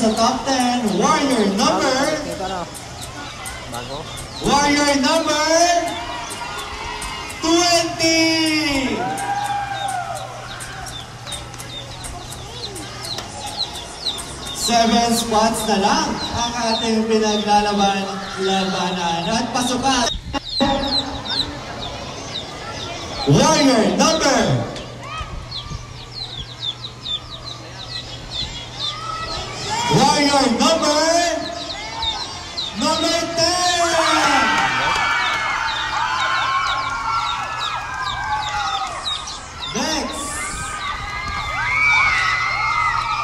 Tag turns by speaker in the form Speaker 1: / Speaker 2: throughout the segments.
Speaker 1: sa top 10, warrior number... Warrior number 20! 7 spots na lang ang ating pinaglalabanan at pasukan. Warrior number 10! Next!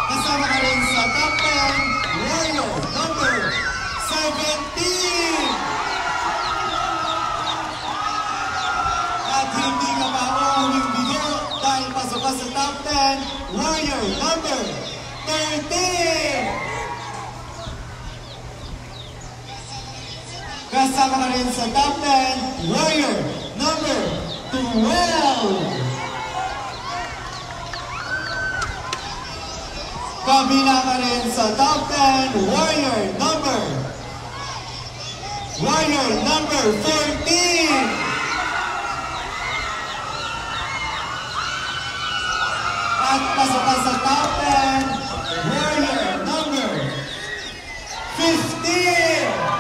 Speaker 1: Kasama ka rin sa top 10, warrior number 17! At hindi ka pa uuling bigo dahil pasok ka sa top 10, warrior number 13! Kasama ka rin sa top 10, warrior number 12! Kabila ka rin sa top 10, warrior number 14! At pasok ka sa top 10, warrior number 15!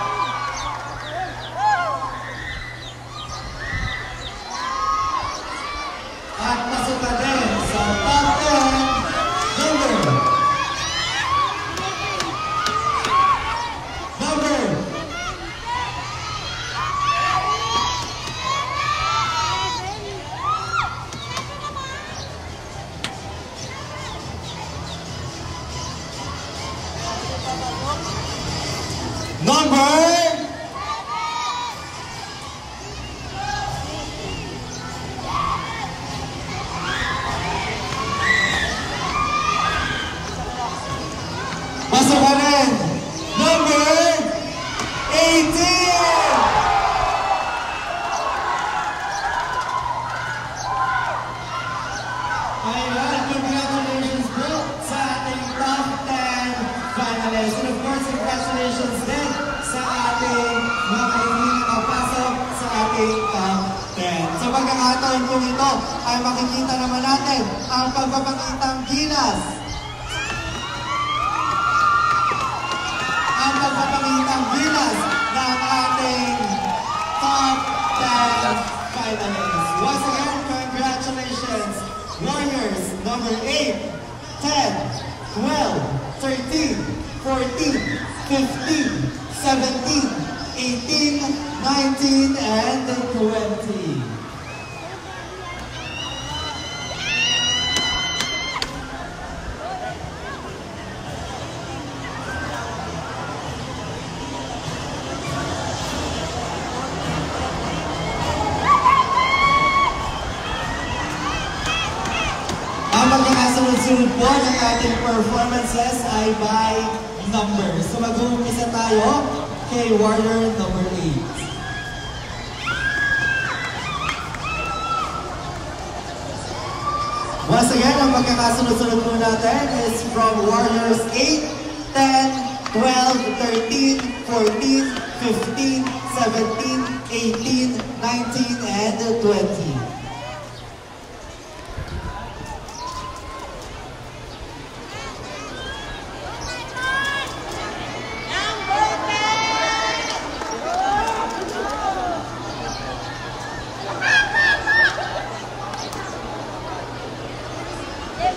Speaker 1: At pasok ka din sa top 10, number 'Ay makikita naman natin ang pagpapakitang gilas. Ang pagpapakitang gilas ng ating top 10 finalists. Once again, congratulations, Warriors number 8, 10, 12, 13, 14, 15, 17, 18, 19, and 20. Sunod po ng ating performances ay by numbers. So mag-uumpisa tayo kay warrior number 8. Once again, ang magkakasunod-sunod po natin is from warriors 8, 10, 12, 13, 14, 15, 17, 18, 19, and 20.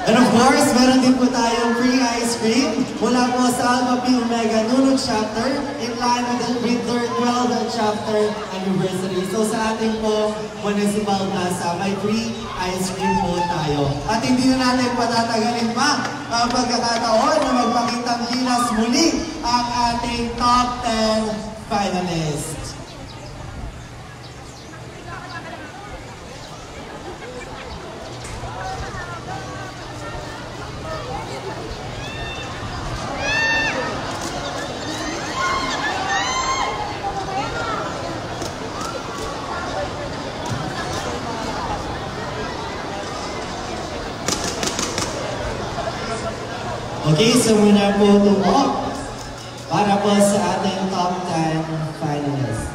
Speaker 1: And of course, meron din po tayong free ice cream mula po sa Alpha Phi Omega Nunug chapter in line with their 12th chapter anniversary. So sa ating po municipal plaza, may free ice cream po tayo. At hindi na natin patatagalin pa ang pagkakataon na magpakitang gilas muli ang ating top 10 finalists. Okay, so muna po tumok para po sa ating top 10 finalists.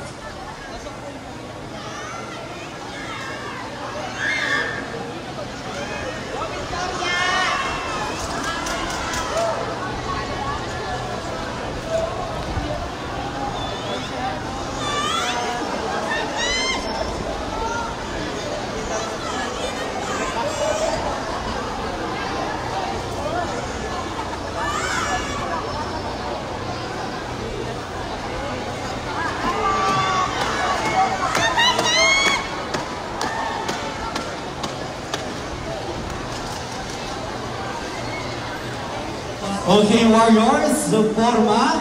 Speaker 1: Okay, Warriors, so forma.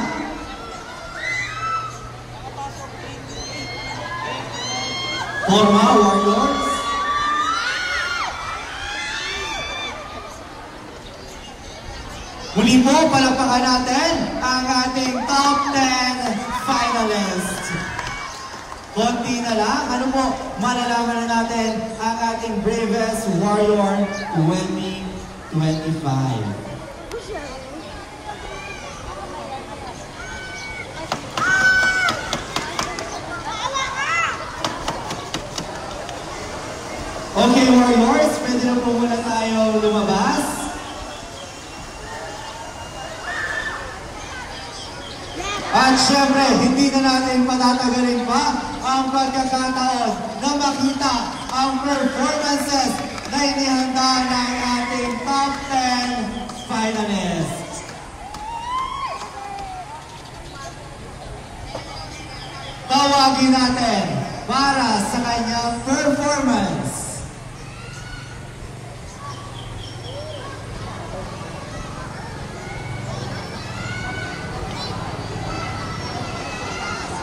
Speaker 1: Forma, Warriors. Muli po, palakpakan natin ang ating top 10 finalists. Konti na lang, ano po, malalaman na natin ang ating Bravest Warrior 2025. Okay, Warriors, pwede na po muna tayo lumabas. At syempre, hindi na natin patatagalin pa ang pagkakataon na makita ang performances na inihanda ng ating top 10 finalists. Tawagin natin para sa kanyang performance.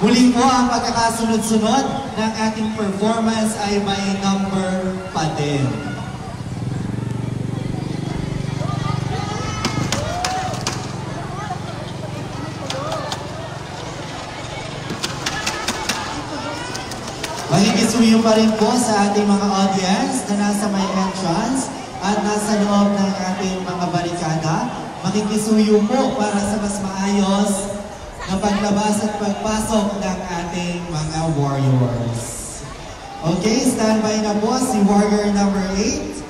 Speaker 1: Muli po ang pagkakasunod-sunod ng ating performance ay may number pa din. Makikisuyo pa rin po sa ating mga audience na nasa may entrance at nasa loob ng ating mga barikada. Makikisuyo po para sa mas maayos na paglabas at pagpasok ng ating mga Warriors. Okay, standby na po si Warrior number 8.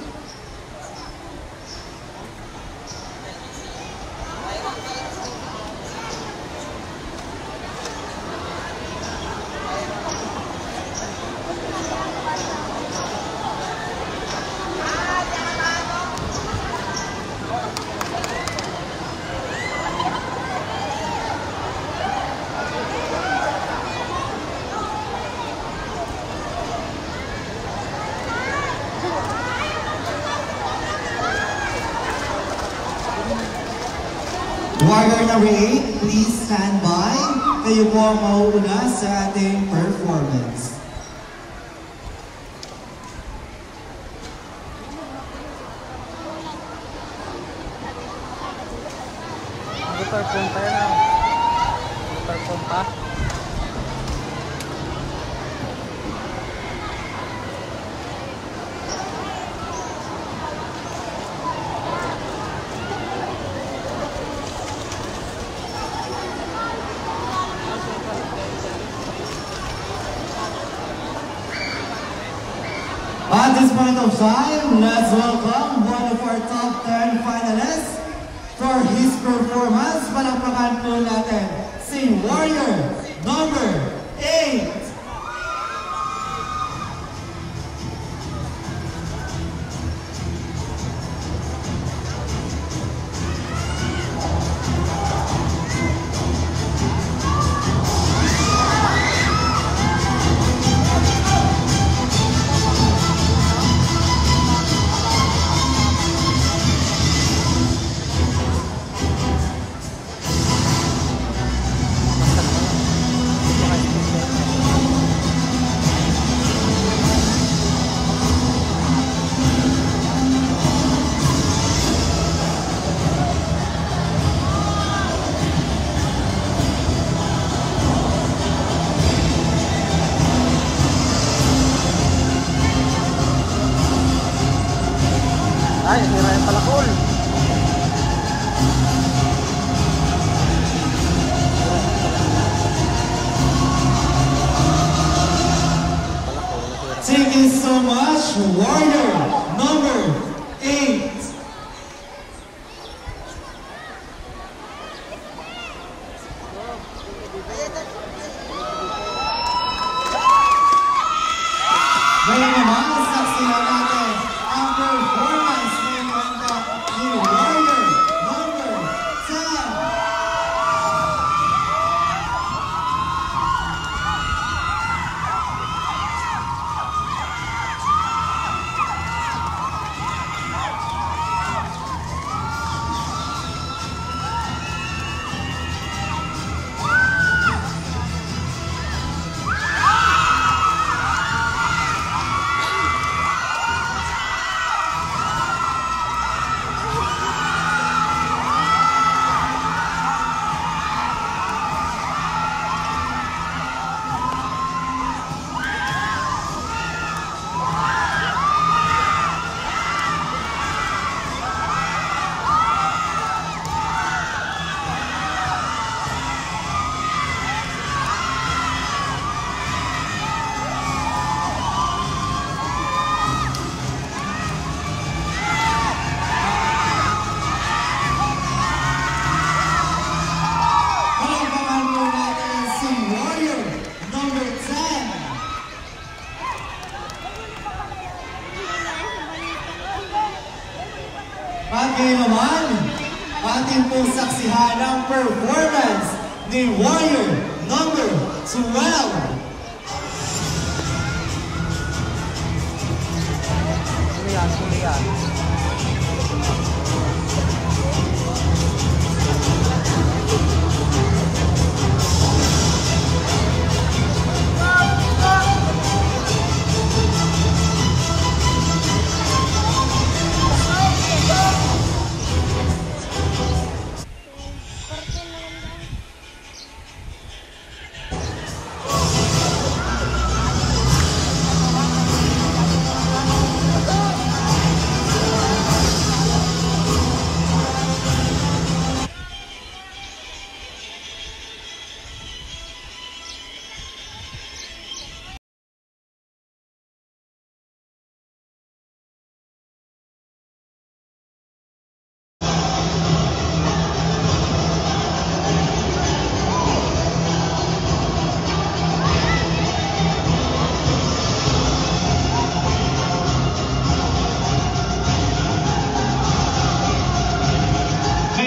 Speaker 1: Warrior number 8, please stand by. Kayo po ang mauuna sa ating performance.
Speaker 2: Perform tayo na. Perform pa.
Speaker 1: At this point of time, let's welcome one of our top 10 finalists for his performance. Palakpakan po natin si Warrior number 8. so much, Warrior number 8. Ngayon naman, saksihan natin ang performance ngayon ni Warrior number 10. At ngayon naman, ating pong saksihan ang performance ni Warrior number 12.
Speaker 2: Kulian.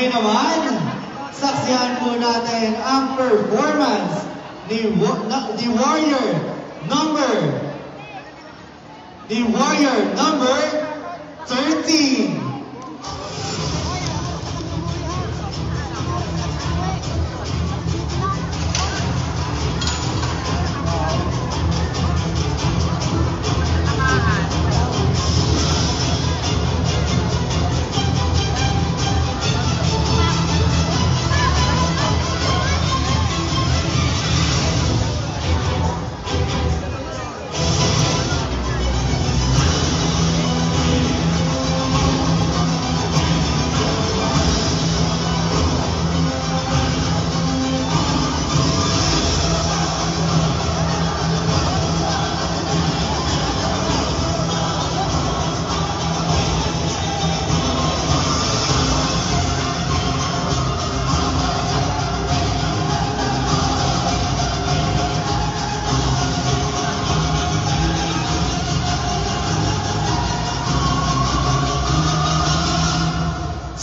Speaker 1: Naman, saksihan po natin ang performance ni Warrior number 13.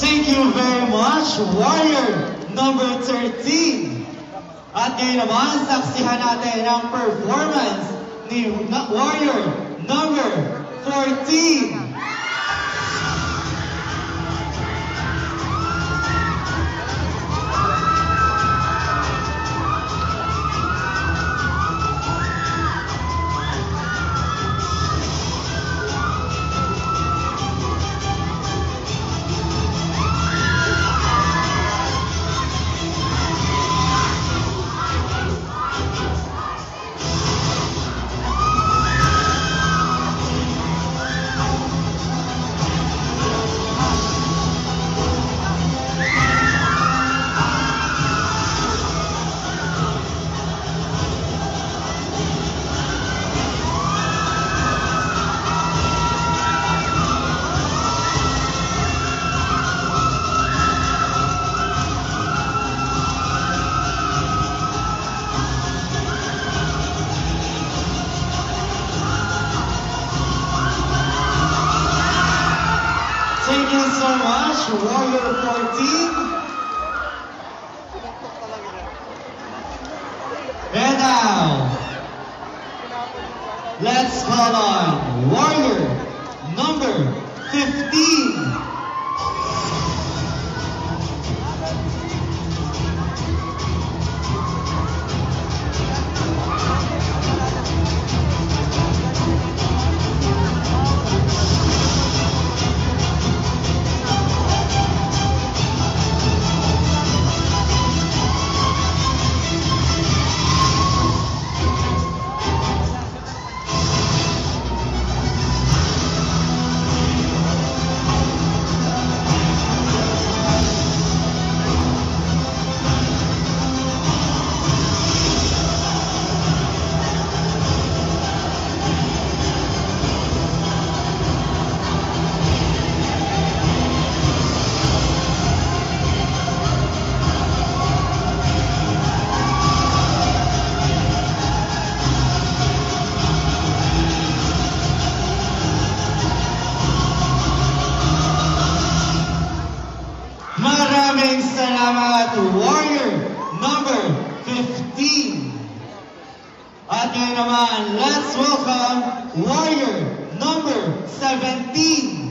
Speaker 1: Thank you very much, Warrior number 13. At ngayon naman, saksihan natin ang performance ni Warrior number 14. Warrior 14. And now, let's call on Warrior number 15. Maraming salamat, Warrior number 15. At ngayon naman, let's welcome Warrior number 17.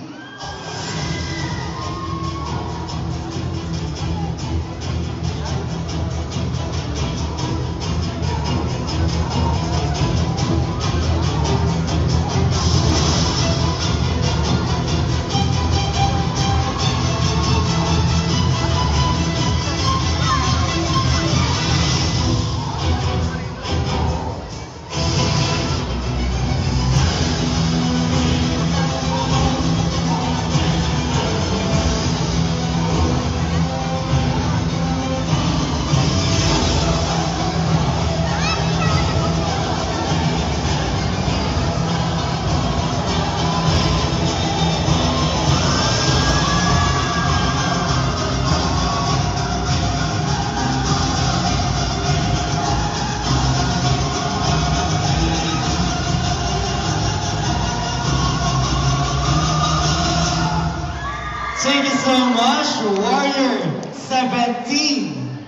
Speaker 1: Thank you so much, Warrior 17.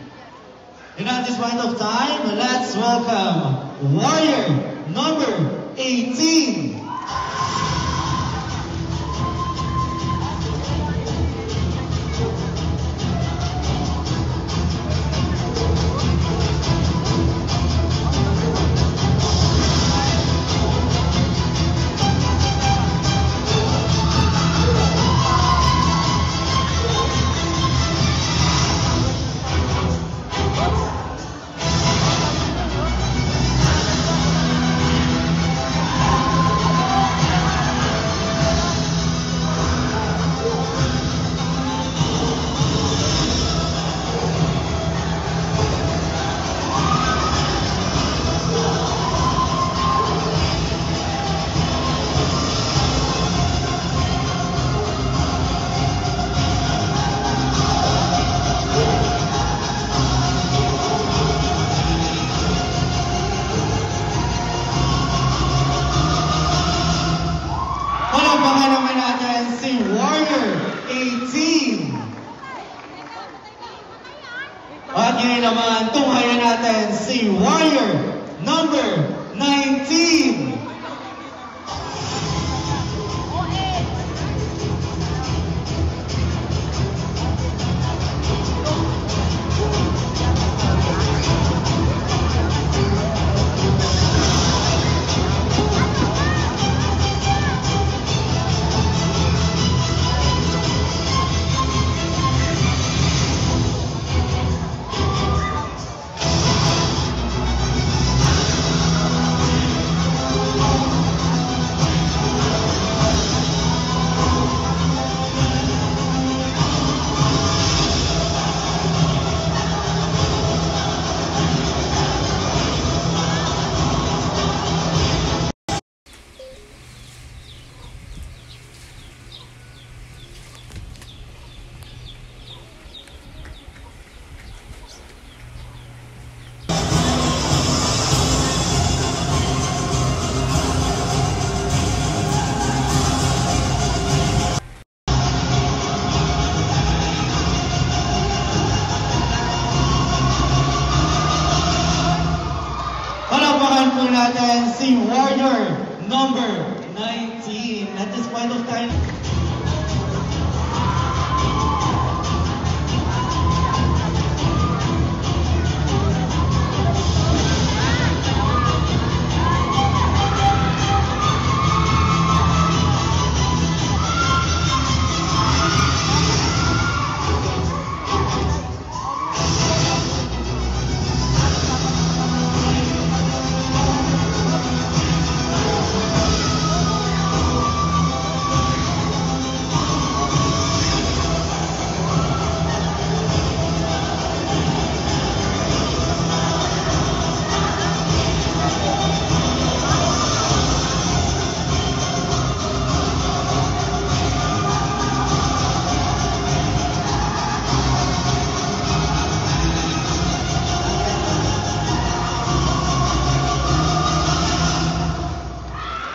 Speaker 1: And at this point of time, let's welcome Warrior number 18. Palapakan naman natin si Warrior 18. At ngayon naman, tunghayan natin si Warrior number 19. Palakpakan po natin si Warrior number 19. At this point of time,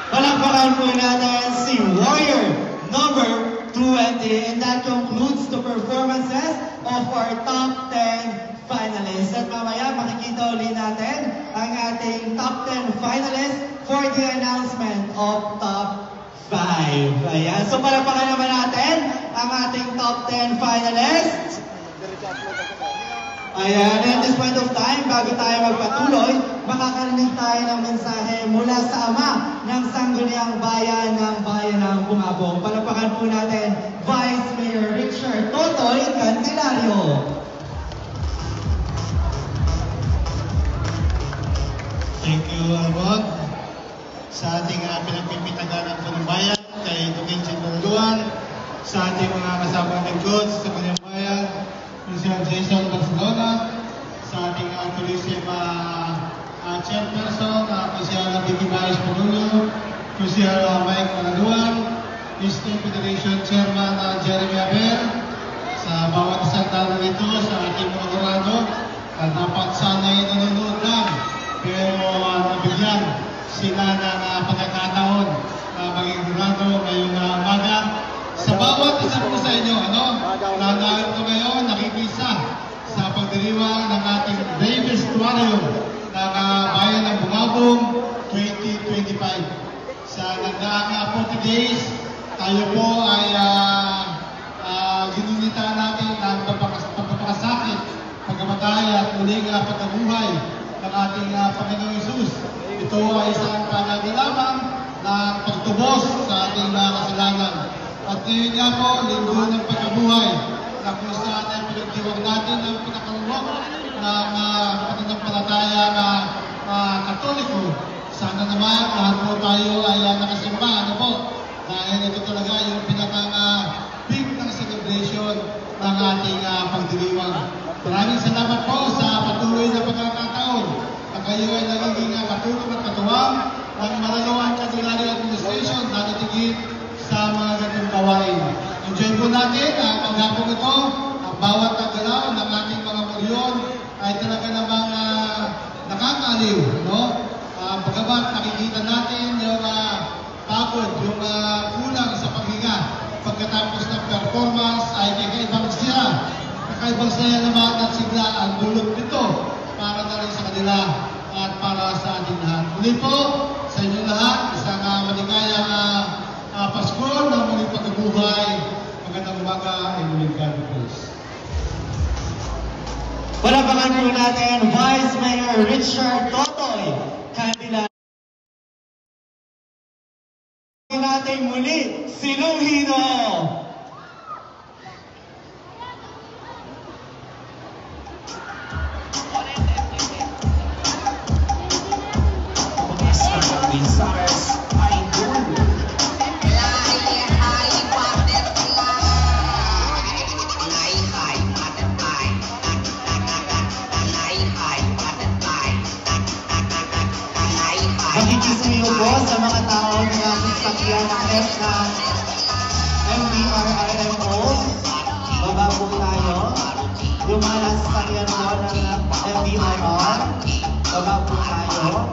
Speaker 1: palakpakan po natin si Warrior number 20. And that concludes the performances of our top 10 finalists. At mamaya makikita ulit natin ang ating top 10 finalists for the announcement of top 5. Ayan. So palakpakan naman natin ang ating top 10 finalists. Ayan, at this point of time, bago tayo magpatuloy, makakarinig tayo ng mensahe mula sa ama ng Sangguniang Bayan ng Bungabong. Palakpakan po natin, Vice Mayor Richard Totoy Candelario.
Speaker 3: Thank you, Albot. Sa ating pinagpipitagan ng bayan, kay Dukinsin Baladuan, sa ating mga kasamang lingkod sa Sangguniang Bayan, Mr. Jason Barcelona, sa ating tourism chairperson, Mr. Vicky Maris Panulo, Mr. Mike Baladuan, Eastern Federation Chairman Jeremy Aber, sa bawat isang tao nito, sa ating mga dorado, at dapat sana'y nanonood lang, pero nabigyan sila ng pagkakataon na maging dorado ngayong umaga. Sa bawat isa po sa inyo, nanalo ko ngayon, nakikisa sa pagdiriwang ng ating bravest warrior ng Bayan ng Bungabong 2025. Sa nagdaang 40 days, tayo po ay ginunita natin ng pagpapakasakit, pagkamatay at muling pagkabuhay ng ating Panginoong Hesus. Ito ay isang panagalaman ng pagtubos sa ating kasalanan. At ngayon nga po, linggo ng pagkabuhay na kung saan ay pinagdiwag natin ang pinakalunok ng pananampalataya na Katoliko. Sana naman lahat po tayo ay nakasimba, dahil ito talaga yung pinaka-big ng celebration ng ating pagdiriwang. Maraming salamat po sa patuloy na pagkakataon na kayo ay nagiging katulong at katuwang ng Malalawang Candelario Administration na natigit sa mga ganitong gawain. Enjoy po natin ang paghapon ito. Ang bawat galaw ng ating mga moryon ay talaga namang nakakaaliw. Pagkabat nakikita natin yung pagod, yung kulang sa paghinga. Pagkatapos ng performance ay kakaibang siya. Kakaibang saya naman at sigla ang dulot nito para na rin sa kanila at para sa ating lahat. Muli po sa inyo lahat, isang maligayang Pasko ng muling pagkabuhay. Magandang umaga and muling God bless.
Speaker 1: Palakpakan po natin, Vice Mayor Richard Totoy Candelario. Natin muli, si Luhino. Makikisuyo po sa mga tao na sasakyan ng MBRIMO. Baba po tayo. Yung mga nasasakyan po ng MBRR. Baba po tayo.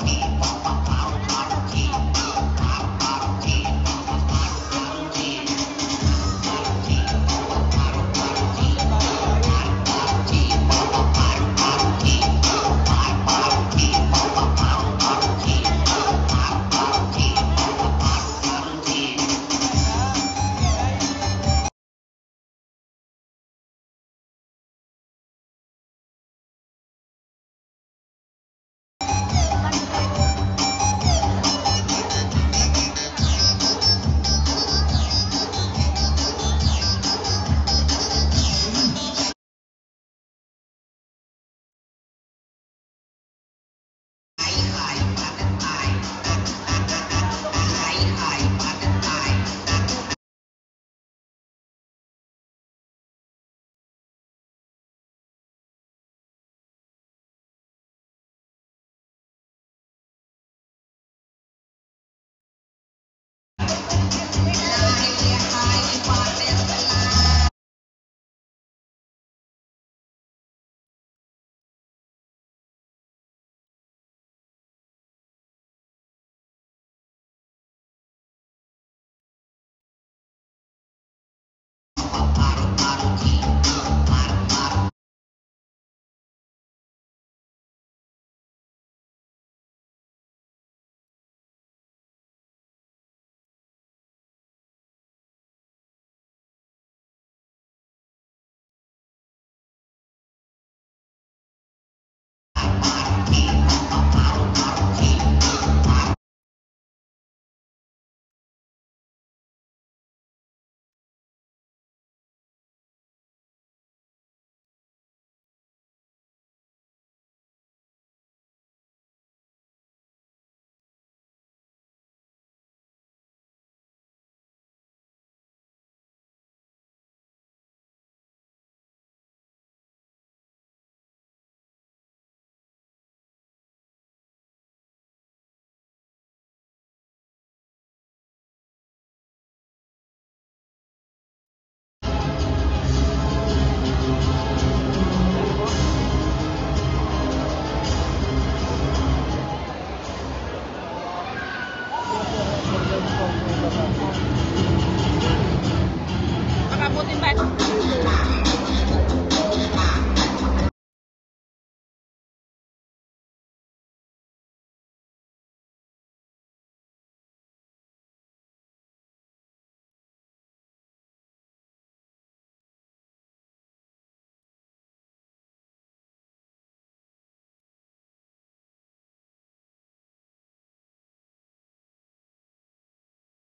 Speaker 4: Putin ba?